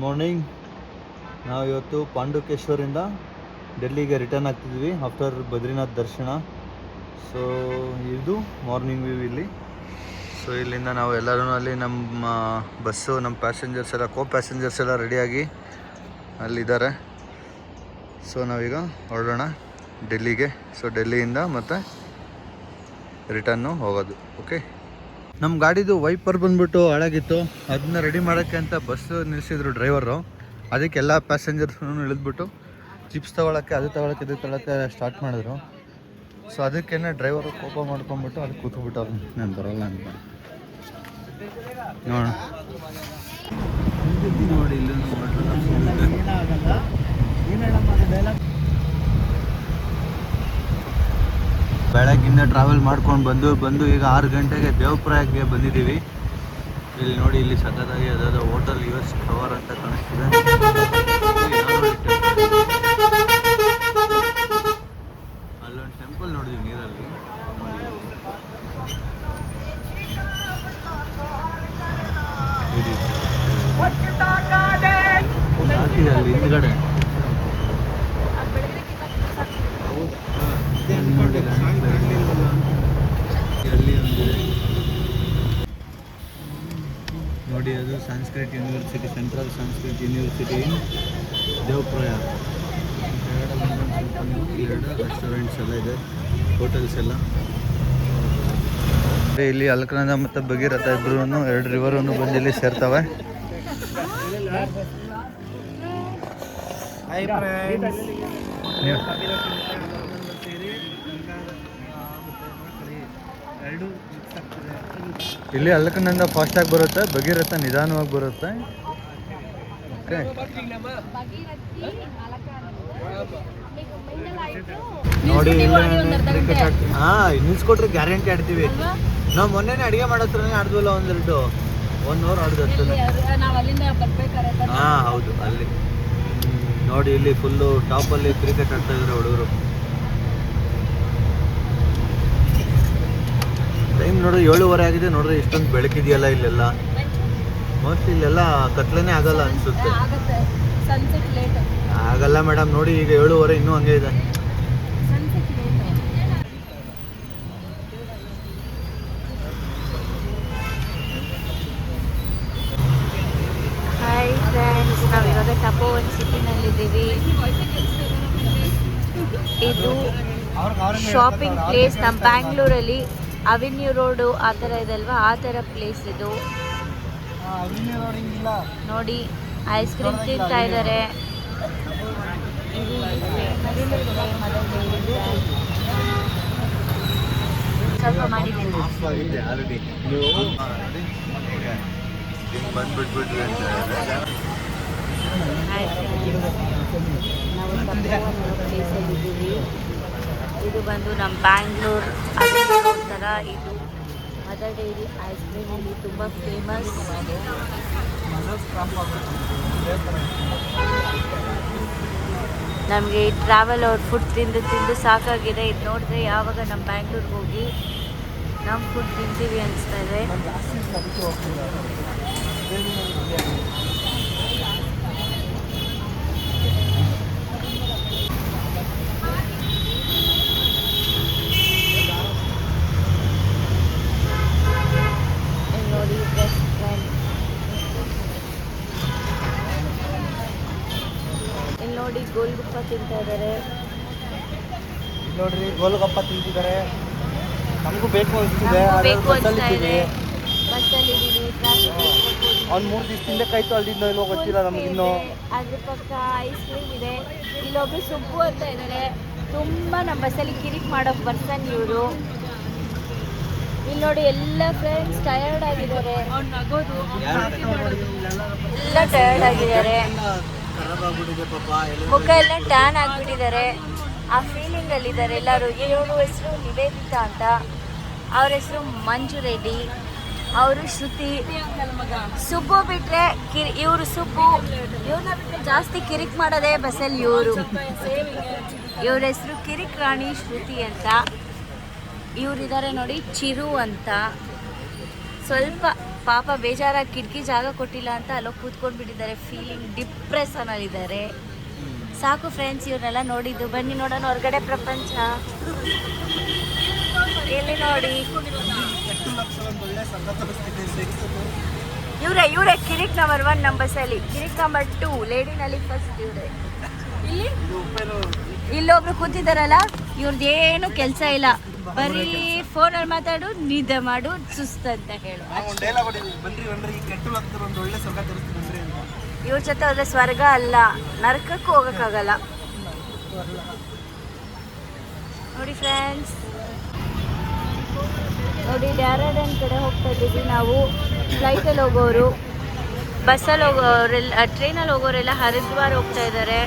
Morning. ನಾವು ಇವತ್ತು ಪಾಂಡುಕೇಶ್ವರಿಂದ ಡೆಲ್ಲಿಗೆ ರಿಟರ್ನ್ ಆಗ್ತಿದ್ವಿ ಆಫ್ಟರ್ ಬದ್ರಿನಾಥ್ ದರ್ಶನ. ಸೊ ಇದು ಮಾರ್ನಿಂಗ್ ವ್ಯೂ ಇಲ್ಲಿ. ಸೊ ಇಲ್ಲಿಂದ ನಾವು ಎಲ್ಲರೂ ಅಲ್ಲಿ ನಮ್ಮ ಬಸ್ಸು, ನಮ್ಮ ಪ್ಯಾಸೆಂಜರ್ಸ್ ಎಲ್ಲ, ಪ್ಯಾಸೆಂಜರ್ಸ್ ಎಲ್ಲ ರೆಡಿಯಾಗಿ ಅಲ್ಲಿದ್ದಾರೆ. ಸೊ ನಾವೀಗ ಹೊರಡೋಣ ಡೆಲ್ಲಿಗೆ. ಸೊ ಡೆಲ್ಲಿಯಿಂದ ಮತ್ತೆ ರಿಟರ್ನು ಹೋಗೋದು. ಓಕೆ, ನಮ್ಮ ಗಾಡಿದು ವೈಪರ್ ಬಂದ್ಬಿಟ್ಟು ಹಾಳಾಗಿತ್ತು. ಅದನ್ನ ರೆಡಿ ಮಾಡೋಕ್ಕೆ ಅಂತ ಬಸ್ಸು ನಿಲ್ಲಿಸಿದ್ರು ಡ್ರೈವರು. ಅದಕ್ಕೆ ಎಲ್ಲ ಪ್ಯಾಸೆಂಜರ್ಸ್ನೂ ಇಳಿದ್ಬಿಟ್ಟು ಚಿಪ್ಸ್ ತೊಗೊಳಕ್ಕೆ, ಇದು ತೊಗೊಳಕ್ಕೆ ಸ್ಟಾರ್ಟ್ ಮಾಡಿದ್ರು. ಸೊ ಅದಕ್ಕೇನೆ ಡ್ರೈವರು ಕೋಪ ಮಾಡ್ಕೊಂಡ್ಬಿಟ್ಟು ಅದಕ್ಕೆ ಕೂತ್ಬಿಟ್ಟು ಅವ್ರು ನಾನು ಬರೋಲ್ಲ ಅಂತ ನೋಡೋಣ. ನೋಡಿ ಇಲ್ಲಿ ಬೆಳಗ್ಗಿಂದ ಟ್ರಾವೆಲ್ ಮಾಡ್ಕೊಂಡು ಬಂದು ಈಗ 6 ಗಂಟೆಗೆ ದೇವಪ್ರಾಯಾಗ್ಗೆ ಬಂದಿದ್ದೀವಿ. ಇಲ್ಲಿ ನೋಡಿ, ಇಲ್ಲಿ ಸಖತ್ತಾಗಿ ಅದಾದ ಹೋಟೆಲ್ US ಟವರ್ ಅಂತ ಕಾಣಿಸ್ತಿದೆ. ಅಲ್ಲೊಂದು ಟೆಂಪಲ್ ನೋಡಿದ್ವಿ ನೀರಲ್ಲಿ. ಅಲ್ಲಿ ಹಿಂದ್ಗಡೆ ಅಲ್ಲಿ ಒಂದಿದೆ ನೋಡಿ, ಅದು Sanskrit university, central Sanskrit university in Devprayag. ಎರಡು ರೆಸ್ಟೋರೆಂಟ್ಸ್ ಎಲ್ಲ ಇದೆ, ಹೋಟೆಲ್ಸ್ ಎಲ್ಲ. ಇಲ್ಲಿ ಅಲ್ಕನಂದ ಮತ್ತು ಭಗೀರಥ ಇಬ್ಬರೂ 2 ರಿವರನ್ನು ಬಂದು ಇಲ್ಲಿ ಸೇರ್ತವೆ. ಇಲ್ಲಿ ಅಲ್ಕನಂದ ಫಾಸ್ಟಾಗಿ ಬರುತ್ತೆ, ಭಗೀರಥ ನಿಧಾನವಾಗಿ ಬರುತ್ತೆ. ಓಕೆ, ನೋಡಿ ನಿಲ್ಸ್ಕೊಟ್ರೆ ಗ್ಯಾರಂಟಿ ಆಡ್ತೀವಿ. ನಾವು ಮೊನ್ನೆನೇ ಅಡುಗೆ ಮಾಡೋತ್ರ ಆಡ್ದ್ವಲ್ಲ, 1 ಅವರ್ ಆಡ್ದು ಅಷ್ಟೇ. ಹಾಂ ಹೌದು, ಅಲ್ಲಿ ನೋಡಿ, ಇಲ್ಲಿ ಫುಲ್ಲು ಟಾಪಲ್ಲಿ ಕ್ರಿಕೆಟ್ ಆಡ್ತಾ ಇದ್ದಾರೆ ಹುಡುಗರು. ಟೈಮ್ ನೋಡ್ರಿ 7:30 ಆಗಿದೆ. ನೋಡ್ರಿ ಇಷ್ಟೊಂದು ಬೆಳಕಿದೆಯಲ್ಲ ಇಲ್ಲೆಲ್ಲ. ಮೋಸ್ಟ್ ಇಲ್ಲೆಲ್ಲ ಕತ್ಲನೇ ಆಗಲ್ಲ ಅನ್ಸುತ್ತೆ. ಆಗಲ್ಲ ಮೇಡಮ್, ನೋಡಿ ಈಗ 7:30 ಇನ್ನೂ ಹಂಗೆ ಇದೆ. ಹಾಯ್ ಫ್ರೆಂಡ್ಸ್, ನಾವಿವಾಗ ತಪೋವನ್ ಸಿಟಿನಲ್ಲಿದ್ದೀವಿ. ಇದು ಶಾಪಿಂಗ್ ಪ್ಲೇಸ್. ನಮ್ಮ ಬ್ಯಾಂಗ್ಳೂರಲ್ಲಿ ಅವೆನ್ಯೂ ರೋಡು ಆ ಥರ ಇದಲ್ವಾ, ಆ ಥರ ಪ್ಲೇಸ್ ಇದು. ನೋಡಿ, ಐಸ್ ಕ್ರೀಮ್ ತಿಂತಾ ಇದ್ದಾರೆ. ಸ್ವಲ್ಪ ಮಾಡಿದ್ದೀನಿ. ಪ್ಲೇಸಲ್ಲಿದ್ದೀವಿ. ಇದು ಬಂದು ನಮ್ಮ ಬ್ಯಾಂಗ್ಳೂರ್ ಅವೆನ್ಯೂ ರೋಡ್ ಥರ. ಇದು ಮದರ್ ಡೈರಿ ಐಸ್ ಕ್ರೀಮ್ ಇಲ್ಲಿ ತುಂಬ ಫೇಮಸ್. ನಮಗೆ ಈ ಟ್ರಾವೆಲ್ ಅವ್ರ ಫುಡ್ ತಿಂದು ಸಾಕಾಗಿದೆ. ಇದು ನೋಡಿದ್ರೆ ಯಾವಾಗ ನಮ್ಮ ಬ್ಯಾಂಗ್ಳೂರ್ಗೆ ಹೋಗಿ ನಮ್ಮ ಫುಡ್ ತಿಂತೀವಿ ಅನಿಸ್ತಾ ಇದೆ. ನೋಡಿ, ರೆಸ್ಟೋರೆಂಟ್ ಇಲ್ಲಿ ನೋಡಿ, ಗೋಲ್ಗಪ್ಪ ತಿಂತಾ ಇದ್ದಾರೆ. ನೋಡ್ರಿ, ಗೋಲ್ಗಪ್ಪ ತಿಂತಿದ್ದಾರೆ. ನಮಗೂ ಬೇಕು ಅನಿಸ್ತಿದೆ. ಬಸ್ಸಲ್ಲಿದ್ದೀವಿ. ಅವ್ನು 3 ದಿವಸದಿಂದ ಕಾಯ್ತು, ಅಲ್ಲಿಂದ ಏನೋ ಗೊತ್ತಿಲ್ಲ ನಮಗಿನ್ನೂ. ಅದ್ರ ಪಕ್ಕ ಐಸ್ ಕ್ರೀಮ್ ಇದೆ. ಇಲ್ಲೊಬ್ರು ಸುಬ್ಬು ಅಂತ ಇದ್ದಾರೆ. ತುಂಬ ನಮ್ಮ ಬಸ್ಸಲ್ಲಿ ಕಿರಿಕ್ ಮಾಡೋಕೆ ಪರ್ಸನ್ ಇವರು. ಇಲ್ಲಿ ನೋಡಿ, ಎಲ್ಲ ಫ್ರೆಂಡ್ಸ್ ಟಯರ್ಡ್ ಆಗಿದ್ದಾರೆ. ಎಲ್ಲ ಟಯರ್ಡ್ ಆಗಿದ್ದಾರೆ. ಮುಖ ಎಲ್ಲ ಟ್ಯಾನ್ ಆಗಿಬಿಟ್ಟಿದ್ದಾರೆ. ಆ ಫೀಲಿಂಗಲ್ಲಿದ್ದಾರೆ ಎಲ್ಲರೂ. ಇವ್ರ ಹೆಸರು ನಿವೇದಿತಾ ಅಂತ, ಅವ್ರ ಹೆಸರು ಮಂಜು ರೆಡ್ಡಿ, ಅವರು ಶ್ರುತಿ. ಸುಬ್ಬು ಬಿಟ್ಟರೆ ಇವರು ಸುಬ್ಬು. ಇವ್ರನ್ನ ಬಿಟ್ಟರೆ ಜಾಸ್ತಿ ಕಿರಿಕ್ ಮಾಡೋದೇ ಬಸ್ಸಲ್ಲಿ ಇವರು. ಇವ್ರ ಹೆಸರು ಕಿರಿಕ್ ರಾಣಿ ಶ್ರುತಿ ಅಂತ. ಇವರಿದ್ದಾರೆ ನೋಡಿ, ಚಿರು ಅಂತ. ಸ್ವಲ್ಪ ಪಾಪ ಬೇಜಾರಾಗಿ ಕಿಟಕಿ ಜಾಗ ಕೊಟ್ಟಿಲ್ಲ ಅಂತ ಅಲ್ಲೋಗಿ ಕೂತ್ಕೊಂಡ್ಬಿಟ್ಟಿದ್ದಾರೆ. ಫೀಲಿಂಗ್ ಡಿಪ್ರೆಷನಲ್ಲಿದ್ದಾರೆ. ಸಾಕು ಫ್ರೆಂಡ್ಸ್, ಇವ್ರನ್ನೆಲ್ಲ ನೋಡಿದ್ದು. ಬನ್ನಿ ನೋಡೋಣ ಹೊರಗಡೆ ಪ್ರಪಂಚ. ಎಲ್ಲಿ ನೋಡಿ, ಇವರೇ ಕಿರಿಕ್ ನಂಬರ್ 1 ನಮ್ಮ ಬಸ್ಸಲ್ಲಿ, ಕಿರಿಕ್ ನಂಬರ್ 2 ಲೇಡಿನಲ್ಲಿ ಫಸ್ಟ್ ಇವರೇ. ಇಲ್ಲೊಬ್ರು ಕೂತಿದ್ದಾರಲ್ಲ, ಇವ್ರದ್ದೇನು ಕೆಲಸ ಇಲ್ಲ, ಬರೀ ಫೋನಲ್ಲಿ ಮಾತಾಡು, ನಿದ್ದೆ ಮಾಡು, ಸುಸ್ತಂತ ಹೇಳು. ಇವ್ರ ಜೊತೆ ಹೋದ್ರೆ ಸ್ವರ್ಗ ಅಲ್ಲ, ನರಕಕ್ಕೂ ಹೋಗಕ್ಕಾಗಲ್ಲ. ನೋಡಿ ಫ್ರೆಂಡ್ಸ್, ನೋಡಿ ಡ್ಯಾರಡನ್ ಕಡೆ ಹೋಗ್ತಾ ಇದ್ದೀವಿ ನಾವು. ಫ್ಲೈಟಲ್ಲಿ ಹೋಗೋರು, ಬಸ್ಸಲ್ಲಿ ಹೋಗೋರೆಲ್ಲ, ಟ್ರೈನಲ್ಲಿ ಹೋಗೋರೆಲ್ಲ ಹರಿದ್ವಾರ ಹೋಗ್ತಾ ಇದ್ದಾರೆ.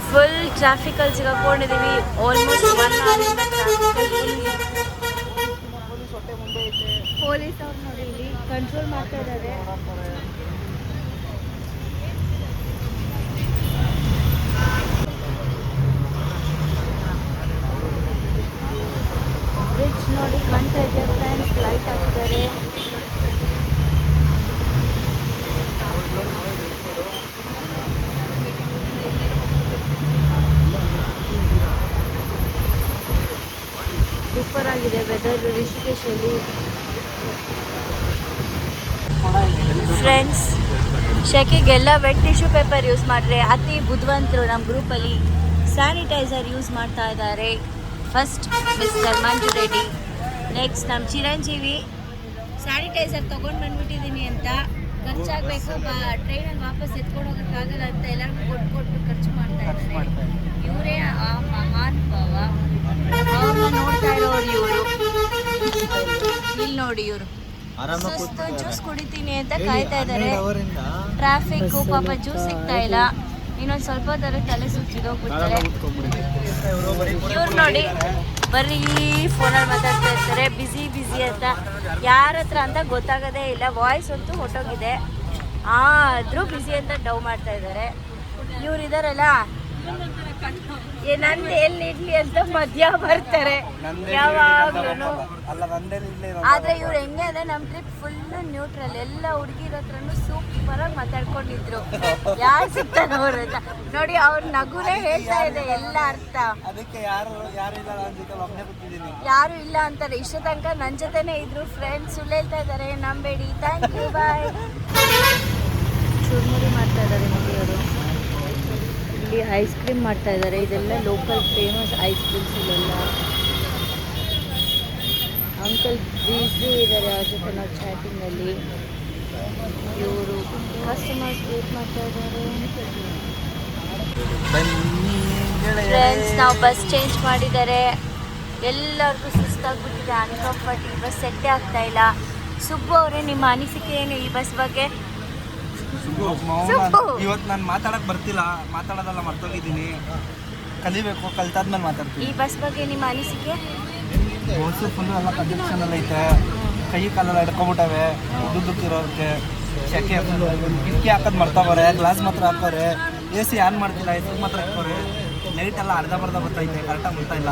ಫುಲ್ ಟ್ರಾಫಿಕಲ್ಲಿ ಸಿಗಾಕೊಂಡಿದ್ದೀವಿ. ಆಲ್ಮೋಸ್ಟ್ 1 ಅವರಿಂದ ಪೊಲೀಸ್ ಅವ್ರು ನೋಡಿ ಇಲ್ಲಿ ಕಂಟ್ರೋಲ್ ಮಾಡ್ತಾ ಇದ್ದಾರೆ. ಬ್ರಿಡ್ಜ್ ನೋಡಿ ಕಾಣ್ತಾ ಇದೆ ಫ್ರೆಂಡ್ಸ್, ಲೈಟ್ ಹಾಕ್ತಾರೆ. ಸೂಪರ್ ಆಗಿದೆ ವೆದರ್ ರಿಷಿಕೇಶಲ್ಲಿ. ಫ್ರೆಂಡ್ಸ್, ಶೆಕೆಗೆಲ್ಲ ವೆಟ್ ಟಿಶ್ಯೂ ಪೇಪರ್ ಯೂಸ್ ಮಾಡಿದ್ರೆ ಅತಿ ಬುದ್ಧಿವಂತರು ನಮ್ಮ ಗ್ರೂಪಲ್ಲಿ ಸ್ಯಾನಿಟೈಸರ್ ಯೂಸ್ ಮಾಡ್ತಾ ಇದ್ದಾರೆ. First mister Manju Reddy, next ನಮ್ಮ ಚಿರಂಜೀವಿ. ಸ್ಯಾನಿಟೈಸರ್ ತೊಗೊಂಡು ಬಂದ್ಬಿಟ್ಟಿದ್ದೀನಿ ಅಂತ ಖರ್ಚಾಗಬೇಕು, ಟ್ರೈನಲ್ಲಿ ವಾಪಸ್ ಎತ್ಕೊಂಡು ಹೋಗೋಕ್ಕಾಗಲ್ಲ ಅಂತ ಎಲ್ಲರಿಗೂ ಕೊಟ್ಟು ಖರ್ಚು ಮಾಡ್ತಾ ಇದ್ದಾರೆ. ಇವರೇ ಆ ಮಹಾನ್ ಭಾವ. ಅವ್ರನ್ನ ನೋಡ್ತಾ ಇರೋರು ಇವರು. ಇಲ್ಲಿ ನೋಡಿ, ಇವರು ಸುಸ್ತು ಜ್ಯೂಸ್ ಕುಡಿತೀನಿ ಅಂತ ಕಾಯ್ತಾ ಇದ್ದಾರೆ. ಟ್ರಾಫಿಕ್ ಪಾಪ ಜ್ಯೂಸ್ ಸಿಗ್ತಾ ಇಲ್ಲ. ಇನ್ನೊಂದು ಸ್ವಲ್ಪ ಹೊತ್ತಾರೆ ತಲೆ ಸುತ್ತಿದೋಗ್ಬಿಡ್ತಾರೆ. ಇವ್ರು ನೋಡಿ ಬರೀ ಫೋನಲ್ಲಿ ಮಾತಾಡ್ತಾ ಇರ್ತಾರೆ, ಬಿಸಿ ಅಂತ. ಯಾರ ಹತ್ರ ಅಂತ ಗೊತ್ತಾಗೋದೇ ಇಲ್ಲ. ವಾಯ್ಸ್ ಅಂತೂ ಹೊಟ್ಟೋಗಿದೆ, ಆದರೂ ಬಿಸಿ ಅಂತ ಡವ್ ಮಾಡ್ತಾ ಇದ್ದಾರೆ. ಇವ್ರು ಇದಾರಲ್ಲ, ನಂದು ಎಲ್ಲಿ ಇಡ್ಲಿ ಅಂತ ಮಧ್ಯ ಬರ್ತಾರೆ ಯಾವಾಗ್ಲೂ. ಆದ್ರೆ ಇವ್ರು ಹೆಂಗೆ ಅಂದ್ರೆ ನಮ್ಮ ಟ್ರಿಪ್ ಫುಲ್ ನ್ಯೂಟ್ರಲ್. ಎಲ್ಲ ಹುಡುಗಿರ ಹತ್ರನು ಸೂಪರ್ ಆಗಿ ಮಾತಾಡ್ಕೊಂಡಿದ್ರು. ಯಾರು ಸಿಗ್ತಾನೆ ಅವ್ರ ಅಂತ ನೋಡಿ, ಅವ್ರ ನಗುನೇ ಹೇಳ್ತಾ ಇದೆ ಎಲ್ಲ ಅರ್ಥ. ಯಾರು ಇಲ್ಲ ಅಂತಾರೆ. ಇಷ್ಟ ತನಕ ನನ್ನ ಜೊತೆನೆ ಇದ್ರು ಫ್ರೆಂಡ್ಸ್. ಸುಳ್ಳು ಹೇಳ್ತಾ ಇದ್ದಾರೆ, ನಂಬೇಡಿ. ಥ್ಯಾಂಕ್ ಯು, ಬಾಯ್. ಚುರ್ಮುರಿ ಮಾಡ್ತಾ ಇದ್ದಾರೆ ನೋಡಿ ಅವರು. ಇಲ್ಲಿ ಐಸ್ ಕ್ರೀಮ್ ಮಾಡ್ತಾ ಇದ್ದಾರೆ. ಇದೆಲ್ಲ ಲೋಕಲ್ ಫೇಮಸ್ ಐಸ್ ಕ್ರೀಮ್ಸ್. ಇಲ್ಲೆಲ್ಲ ಅಂಕಲ್ ಬ್ರೀಸಿ ಇದ್ದಾರೆ, ಅವ್ರ ಜೊತೆ ನಾವು ಚಾಟಿಂಗಲ್ಲಿ. ಇವರು ಕಸ್ಟಮರ್ಸ್ ವೇಟ್ ಮಾಡ್ತಾ ಇದ್ದಾರೆ. ಫ್ರೆಂಡ್ಸ್, ನಾವು ಬಸ್ ಚೇಂಜ್ ಮಾಡಿದ್ದಾರೆ. ಎಲ್ಲರಿಗೂ ಸುಸ್ತಾಗ್ಬಿಟ್ಟಿದೆ, ಅನ್ಕಂಫರ್ಟ್. ಈ ಬಸ್ ಸೆಟ್ಟೇ ಆಗ್ತಾ ಇಲ್ಲ. ಸುಬ್ಬು ಅವರೇ, ನಿಮ್ಮ ಅನಿಸಿಕೆ ಏನು ಈ ಬಸ್ ಬಗ್ಗೆ? ಇವತ್ತು ನಾನು ಮಾತಾಡಕ್ ಬರ್ತಿಲ್ಲ, ಮಾತಾಡೋದೆಲ್ಲ ಮರ್ತೋಗಿದ್ದೀನಿ. ಕಲಿಬೇಕು, ಕಲ್ತಾದ್ಮೇಲೆ ಮಾತಾಡ್ತೀನಿ. ಈ ಬಸ್ ಬಗ್ಗೆ ನಿಮ್ಮ ಅನಿಸಿಕೆ? ಬಸ್ಸು ಫುಲ್ಲು ಎಲ್ಲ ಕಂಜಕ್ಷನ್ ಎಲ್ಲ ಐತೆ. ಕೈ ಕಾಲೆಲ್ಲ ಹಿಡ್ಕೊಂಬಿಟ್ಟವೆ ಉದ್ದುಕ್ಕಿರೋದಕ್ಕೆ. ಶೆಕೆ ಕಿಟಕಿ ಹಾಕೋದು ಮರ್ತವ್ರೆ, ಗ್ಲಾಸ್ ಮಾತ್ರ ಹಾಕೋರೆ. AC ಆನ್ ಮಾಡ್ತಿಲ್ಲ, ಹೆಸರು ಮಾತ್ರ ಹಾಕೋರೆ. ಲೈಟ್ ಎಲ್ಲ ಅರ್ಧ ಬರ್ತೈತೆ, ಕರೆಕ್ಟಾಗಿ ಬರ್ತಾ ಇಲ್ಲ.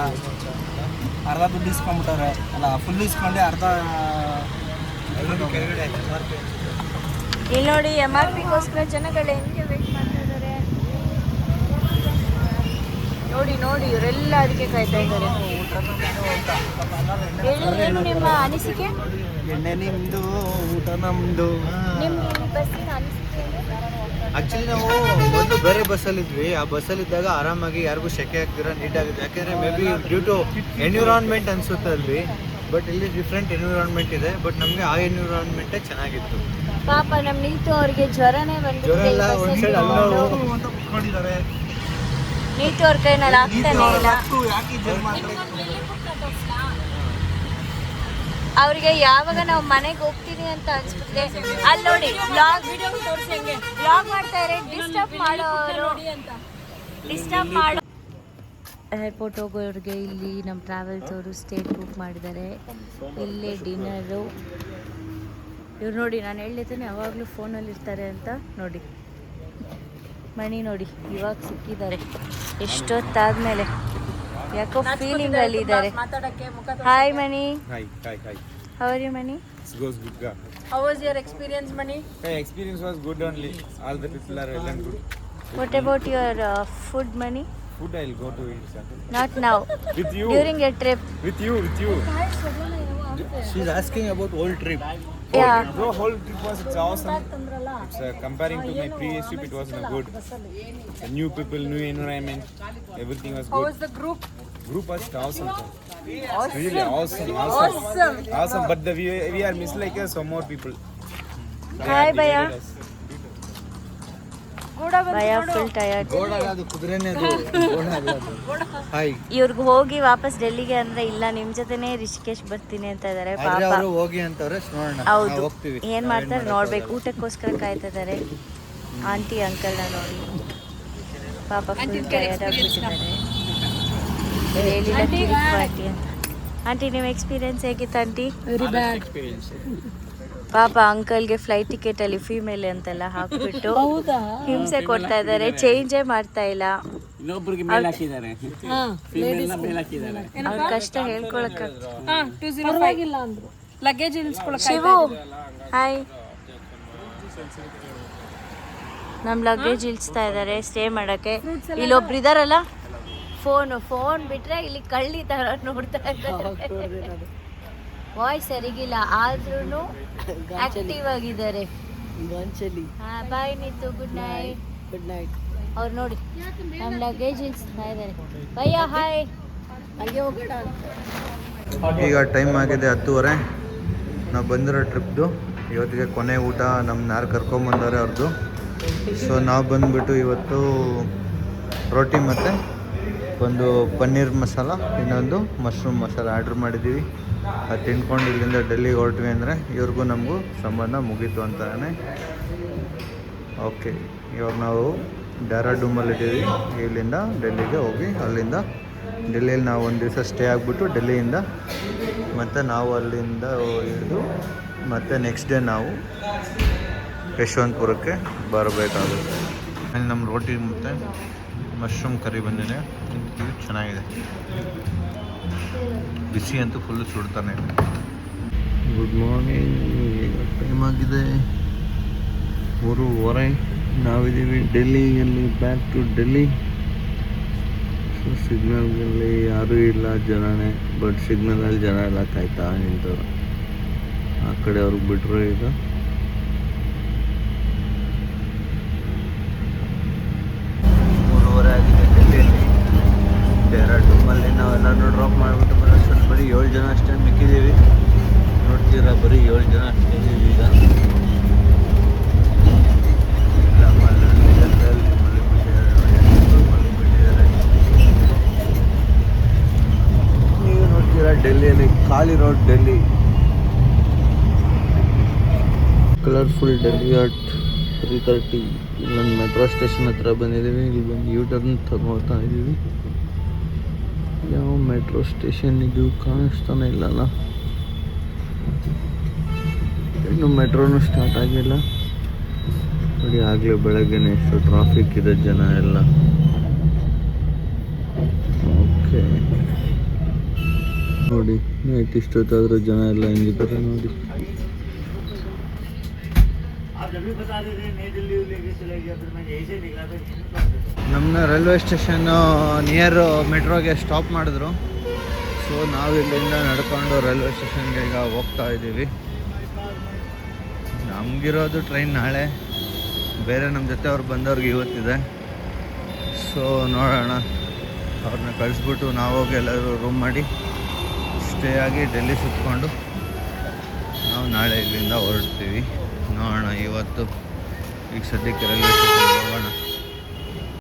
ಅರ್ಧ ದುಡ್ಡು ಇಸ್ಕೊಂಡ್ಬಿಟ್ಟವ್ರೆ, ಅಲ್ಲ ಫುಲ್ ಇಸ್ಕೊಂಡೆ ಅರ್ಧ ಕೆಳಗಡೆ ಆಯ್ತು. ಇಲ್ಲಿ ನೋಡಿ, MRPಗೋಸ್ಕರ ಜನಗಳು ಹೆಂಗೆ ವೇಟ್ ಮಾಡ್ತಾ ಇದ್ದಾರೆ ನೋಡಿ. ಇವರೆಲ್ಲ ಅದಕ್ಕೆ ಕಾಯ್ತಾ ಇದ್ದಾರೆ. ಏನು ನಿಮ್ಮ ಅನಿಸಿಕೆ? ಎಣ್ಣೆ ನಿಮ್ಮದು, ಊಟ ನಮ್ಮದು. ನಿಮ್ಮ ಈ ಬಸ್ಸಿನ ಅನಿಸಿಕೆ? ಆ್ಯಕ್ಚುಲಿ ನಾವು ಒಂದು ಬೇರೆ ಬಸ್ಸಲ್ಲಿದ್ವಿ. ಆ ಬಸ್ಸಲ್ಲಿದ್ದಾಗ ಆರಾಮಾಗಿ ಯಾರಿಗೂ ಶೆಕೆ ಆಗ್ತಿರ ನೀಟಾಗಿದೆ. ಯಾಕೆಂದರೆ maybe due to environment ಅನಿಸುತ್ತೆ ಅಲ್ಲಿ. ಬಟ್ ಇಲ್ಲಿ ಡಿಫ್ರೆಂಟ್ ಎನ್ವಿರಾನ್ಮೆಂಟ್ ಇದೆ. ಬಟ್ ನಮಗೆ ಆ ಎನ್ವಿರಾನ್ಮೆಂಟೇ ಚೆನ್ನಾಗಿತ್ತು. ಪಾಪ ನಮ್ಮ ನೀತು ಅವ್ರಿಗೆ ಜ್ವರನೇ ಬಂದಿದೆ. ನೀತು ಅವ್ರ ಕೈನಲ್ಲಿ ಆಗ್ತಾನೆ ಇಲ್ಲ. ಅವ್ರಿಗೆ ಯಾವಾಗ ನಾವು ಮನೆಗೆ ಹೋಗ್ತೀನಿ ಅಂತ ಅನ್ಸುತ್ತೆ. ಅಲ್ಲಿ ನೋಡಿ, ಬ್ಲಾಗ್ ಮಾಡ್ತಾ ಇದ್ದಾರೆ. ಡಿಸ್ಟರ್ಬ್ ಮಾಡೋ ಏರ್ಪೋರ್ಟ್ ಹೋಗೋರಿಗೆ ಇಲ್ಲಿ ನಮ್ಮ ಟ್ರಾವೆಲ್ಸ್ ಅವರು ಸ್ಟೇಟ್ ಬುಕ್ ಮಾಡಿದ್ದಾರೆ. ಇಲ್ಲೇ ಡಿನ್ನರು. ಇವ್ರು ನೋಡಿ, ನಾನು ಹೇಳಿದ್ದೇನೆ ಯಾವಾಗಲೂ ಫೋನಲ್ಲಿ ಇರ್ತಾರೆ ಅಂತ. ನೋಡಿ ಮಣಿ ನೋಡಿ, ಇವಾಗ ಸಿಕ್ಕಿದ್ದಾರೆ ಎಷ್ಟೊತ್ತಾದಮೇಲೆ. ಯಾಕೋ ಫೀಲಿಂಗ್ ಅಲ್ಲಿ ಇದ್ದಾರೆ. Hi Mani, Hi. How are you Mani? It goes good. How was your experience, Mani? My experience was good only. All the people are well and good. What about your food Mani? Food I'll go to eat, sir. Not now, With you. During A trip. With you. She's asking about old trip. Yeah, The whole trip was it's awesome. It's comparing to my previous trip, it was good. The new people, new environment, everything was How good. was the group? Group was awesome. Really awesome. But we are miss like some more people. They Hi, are Baya. divided us. ಭಯ full tired. ಗೋಡ ಅದು ಕುದುರೆನೇ ಅದು. ಗೋಡ ಅಲ್ಲ ಅದು. Hi. ಇವ್ರಿಗೆ ಹೋಗಿ ವಾಪಸ್ ಡೆಲ್ಲಿಗೆ ಅಂದ್ರೆ ಇಲ್ಲ ನಿಮ್ ಜೊತೆನೆ ರಿಷಿಕೇಶ್ ಬರ್ತೀನಿ ಅಂತ ಇದಾರೆ. ಆದ್ರೆ ಪಾಪ ಅವರು ಹೋಗಿ ಅಂತವ್ರೆ, ನೋಡೋಣ. ಹೌದು, ನಾವು ಹೋಗ್ತೀವಿ. ಏನ್ ಮಾಡ್ತಾರೆ ನೋಡ್ಬೇಕು. ಊಟಕ್ಕೋಸ್ಕರ ಕಾಯ್ತಾ ಇದಾರೆ ಆಂಟಿ ಅಂಕಲ್ನ ನೋಡಿ. ಪಾಪ ಫುಲ್ ಟಯರ್ಡ್ ಆಗ್ಬಿಟ್ಟಿದ್ದಾರೆ. ಹೇಳಿಲ್ಲ ಪಾರ್ಟಿ ಅಂತ. ಆಂಟಿ ನಿಮ್ಮ ಎಕ್ಸ್ಪೀರಿಯನ್ಸ್ ಹೇಗಿತ್ತು ಆಂಟಿ? Very bad. ಪಾಪ ಅಂಕಲ್ಗೆ ಫ್ಲೈಟ್ ಟಿಕೆಟ್ ಅಲ್ಲಿ ಫೀಮೇಲ್ ಅಂತೆಲ್ಲ ಹಾಕ್ಬಿಟ್ಟು ಹಿಂಸೆ ಕೊಡ್ತಾ ಇದ್ದಾರೆ. ಚೇಂಜೇ ಮಾಡ್ತಾ ಇಲ್ಲ. ಅವ್ರ ಕಷ್ಟ ಹೇಳ್ಕೊಳಕ್. 205 ಅಂದ್ರು. ಲಗೇಜ್ ಇಳಿಸ್ಕೊಳಕ್ ಶಿವು ಹಾಯ್. ನಮ್ ಲಗೇಜ್ ಇಳಿಸ್ತಾ ಇದ್ದಾರೆ ಸ್ಟೇ ಮಾಡಕ್ಕೆ. ಇಲ್ಲೊಬ್ರು ಇದಾರಲ್ಲ, ಫೋನ್ ಬಿಟ್ರೆ ಇಲ್ಲಿ ಕಳ್ಳಿ ತರ ನೋಡ್ತಾ ಇದ್ದಾರೆ. ವಾಯ್ಸ್ ಸರಿಗಿಲ್ಲ ಆದ್ರೂ ಆಕ್ಟಿವ್ ಆಗಿದ್ದಾರೆ. ಬಾಯ್ ನೀತು, ಗುಡ್ ನೈಟ್. ಅವ್ರು ನೋಡಿ ನಮ್ ಲಗೇಜ್ ಇಳಿಸ್ತಾ ಇದ್ದಾರೆ. ಭಯ್ಯ ಹಾಯ್. ಈಗ ಟೈಮ್ ಆಗಿದೆ 10:30. ನಾವು ಬಂದಿರೋ ಟ್ರಿಪ್ದು ಇವತ್ತಿಗೆ ಕೊನೆ ಊಟ. ನಮ್ಮನ್ನ ಯಾರು ಕರ್ಕೊಂಬಂದವ್ರೆ ಅವ್ರದ್ದು. ಸೊ ನಾವು ಬಂದುಬಿಟ್ಟು ಇವತ್ತು ರೋಟಿ ಮತ್ತು ಒಂದು ಪನ್ನೀರ್ ಮಸಾಲ, ಇನ್ನೊಂದು ಮಶ್ರೂಮ್ ಮಸಾಲ ಆರ್ಡ್ರ್ ಮಾಡಿದ್ದೀವಿ. ಅದು ತಿನ್ಕೊಂಡು ಇಲ್ಲಿಂದ ಡೆಲ್ಲಿಗೆ ಹೊರಟ್ವಿ ಅಂದರೆ ಇವ್ರಿಗೂ ನಮಗೂ ಸಂಬಂಧ ಮುಗೀತು ಅಂತಾನೆ. ಓಕೆ, ಇವಾಗ ನಾವು ಡೆಹ್ರಾಡೂನಲ್ಲಿದ್ದೀವಿ. ಇಲ್ಲಿಂದ ಡೆಲ್ಲಿಗೆ ಹೋಗಿ ಅಲ್ಲಿಂದ ಡೆಲ್ಲಿಯಲ್ಲಿ ನಾವು ಒಂದು ದಿವಸ ಸ್ಟೇ ಆಗಿಬಿಟ್ಟು ಡೆಲ್ಲಿಯಿಂದ ಮತ್ತು ನಾವು ಅಲ್ಲಿಂದ ಹಿಡಿದು ಮತ್ತು ನೆಕ್ಸ್ಟ್ ಡೇ ನಾವು ಯಶವಂತಪುರಕ್ಕೆ ಬರಬೇಕಾಗುತ್ತೆ. ಅಲ್ಲಿ ನಮ್ಮ ರೋಟಿ ಮತ್ತು ಮಶ್ರೂಮ್ ಕರಿ ಬಂದಿದೆ. ಇದು ಚೆನ್ನಾಗಿದೆ. ಬಿಸಿ ಅಂತೂ ಫುಲ್ಲು ಸುಡ್ತಾನೆ. Good morning. ಈಗ ಟೈಮ್ ಆಗಿದೆ 3:30. ನಾವಿದ್ದೀವಿ ಡೆಲ್ಲಿಯಲ್ಲಿ, ಬ್ಯಾಕ್ ಟು ಡೆಲ್ಲಿ. ಸೊ ಸಿಗ್ನಲ್ಗಳಲ್ಲಿ ಯಾರೂ ಇಲ್ಲ, ಜನನೇ. ಬಟ್ ಸಿಗ್ನಲಲ್ಲಿ ಜನ ಎಲ್ಲ ಕಾಯ್ತಾ ನಿಂತವ್ರು. ಆ ಕಡೆ ಅವ್ರಿಗೆ ಬಿಟ್ಟರು. ಈಗ 3:30 ಆಗಿದೆ ಡೆಲ್ಲಿಯಲ್ಲಿ. ಡೆಹ್ರಾಡೂನಲ್ಲಿ ನಾವೆಲ್ಲರೂ ಡ್ರಾಪ್ ಮಾಡಿಬಿಟ್ಟು ಬರೋಷ್ಟರಲ್ಲಿ ಬರೀ 7 ಜನ ಅಷ್ಟೇ ಮಿಕ್ಕಿದ್ದೀವಿ. ನೋಡ್ತೀರಾ, ಬರೀ 7 ಜನ ಅಷ್ಟೇ ಇದ್ದೀವಿ ಈಗ. ನೀವು ನೋಡ್ತೀರಾ ಡೆಲ್ಲಿಯಲ್ಲಿ ಖಾಲಿ road. Delhi colourful Delhi at 3:30. ಇಲ್ಲೊಂದು ಮೆಟ್ರೋ ಸ್ಟೇಷನ್ ಹತ್ರ ಬಂದಿದ್ದೀವಿ. ಇಲ್ಲಿ ಬಂದು ಯೂ-ಟರ್ನ್ ತಗೊಳ್ತಾ ಇದ್ದೀವಿ. ಯಾವ ಮೆಟ್ರೋ ಸ್ಟೇಷನ್ ಇದು ಕಾಣಿಸ್ತಾನೆ ಇಲ್ಲಲ್ಲ. ಇನ್ನು ಮೆಟ್ರೋನು ಸ್ಟಾರ್ಟ್ ಆಗಿಲ್ಲ ನೋಡಿ. ಆಗಲೇ ಬೆಳಗ್ಗೆನೇ ಎಷ್ಟು ಟ್ರಾಫಿಕ್ ಇದೆ, ಜನ ಎಲ್ಲ. ಓಕೆ ನೋಡಿ, ನೈಟ್ ಇಷ್ಟೊತ್ತಾದರೂ ಜನ ಎಲ್ಲ ಹೆಂಗಿದ್ದಾರೆ ನೋಡಿ. ನಮ್ಮನ್ನ ರೈಲ್ವೆ ಸ್ಟೇಷನ್ ನಿಯರ್ ಮೆಟ್ರೋಗೆ ಸ್ಟಾಪ್ ಮಾಡಿದ್ರು. ಸೊ ನಾವು ಇಲ್ಲಿಂದ ನಡ್ಕೊಂಡು ರೈಲ್ವೆ ಸ್ಟೇಷನ್ಗೆ ಈಗ ಹೋಗ್ತಾ ಇದ್ದೀವಿ. ನಮಗಿರೋದು ಟ್ರೈನ್ ನಾಳೆ. ಬೇರೆ ನಮ್ಮ ಜೊತೆ ಅವ್ರು ಬಂದವ್ರಿಗೆ ಇವತ್ತಿದೆ. ಸೊ ನೋಡೋಣ, ಅವ್ರನ್ನ ಕಳಿಸ್ಬಿಟ್ಟು ನಾವು ಹೋಗಿ ಎಲ್ಲರೂ ರೂಮ್ ಮಾಡಿ ಸ್ಟೇ ಆಗಿ ಡೆಲ್ಲಿ ಸುತ್ಕೊಂಡು ನಾವು ನಾಳೆ ಇಲ್ಲಿಂದ ಹೊರಡ್ತೀವಿ. ನೋಡೋಣ ಇವತ್ತು. ಈಗ ಸದ್ಯಕ್ಕೆ ರೈಲ್ವೆ ಸ್ಟೇಷನ್ಗೆ ಹೋಗೋಣ.